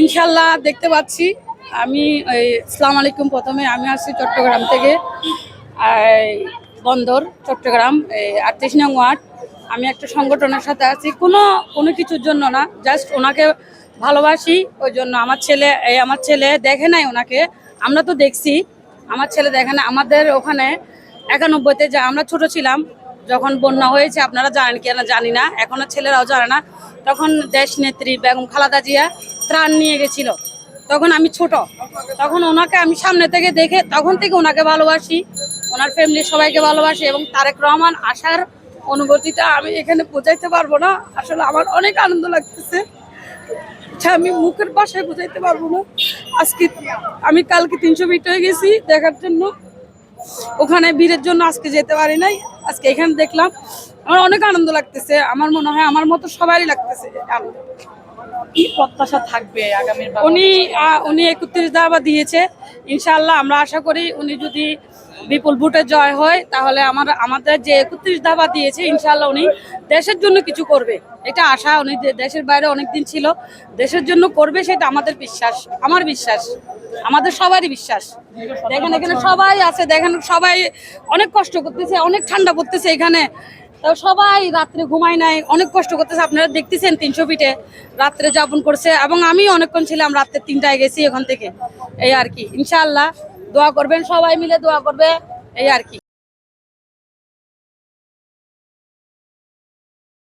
ইনশাল্লাহ দেখতে পাচ্ছি। আমি আসসালামু আলাইকুম। প্রথমে আমি আসছি চট্টগ্রাম থেকে, বন্দর চট্টগ্রাম 38 নং ওয়ার্ড। আমি একটা সংগঠনের সাথে আছি, কোনো কোনো কিছুর জন্য না, জাস্ট ওনাকে ভালোবাসি। ওই জন্য আমার ছেলে দেখে নাই ওনাকে, আমরা তো দেখছি। আমার ছেলে দেখে না। আমাদের ওখানে 91-তে যে আমরা ছোট ছিলাম, যখন বন্যা হয়েছে, আপনারা জানেন কি না জানি না, এখনো ছেলেরাও জানে না। তখন দেশ নেত্রী বেগম খালেদা জিয়া ত্রাণ নিয়ে গেছিল, তখন আমি ছোট। তখন ওনাকে আমি সামনে থেকে দেখে তখন থেকে ওনাকে ভালোবাসি, ওনার ফ্যামিলির সবাইকে ভালোবাসি। এবং তারেক রহমান আসার অনুভূতিটা আমি এখানে বোঝাইতে পারবো না। আসলে আমার অনেক আনন্দ লাগতেছে, আমি মুখের ভাষায় বোঝাইতে পারবো না। আজকে আমি কালকে 300 ফিট হয়ে গেছি দেখার জন্য, ওখানে ভিড়ের জন্য আজকে যেতে পারি নাই। আজকে এখানে দেখলাম, আমার অনেক আনন্দ লাগতেছে। আমার মনে হয় আমার মতো সবারই লাগতেছে আনন্দ। কি প্রত্যাশা থাকবে আগামী উনি 31 দফা দিয়েছে। ইনশাআল্লাহ আমরা আশা করি উনি যদি বিপুল ভোটে জয় হয়, তাহলে আমাদের যে 31 দফা দিয়েছে, ইনশাআল্লাহ উনি দেশের জন্য কিছু করবে, এটা আশা। উনি দেশের বাইরে অনেকদিন ছিল, দেশের জন্য করবে, সেটা আমাদের বিশ্বাস, আমার বিশ্বাস, আমাদের সবারই বিশ্বাস। দেখেন এখানে সবাই আছে, দেখেন সবাই অনেক কষ্ট করতেছে, অনেক ঠান্ডা পড়তেছে এখানে, তো সবাই রাত্রে ঘুমায় নাই, অনেক কষ্ট করতেছে। আপনারা দেখতেছেন 300 ফিটে রাত্রে যাপন করছে, এবং আমি অনেকক্ষণ ছিলাম, রাত্রে 3টায় গেছি ওখান থেকে। এই আর কি। ইনশাআল্লাহ দোয়া করবেন, সবাই মিলে দোয়া করবে, এই আর কি।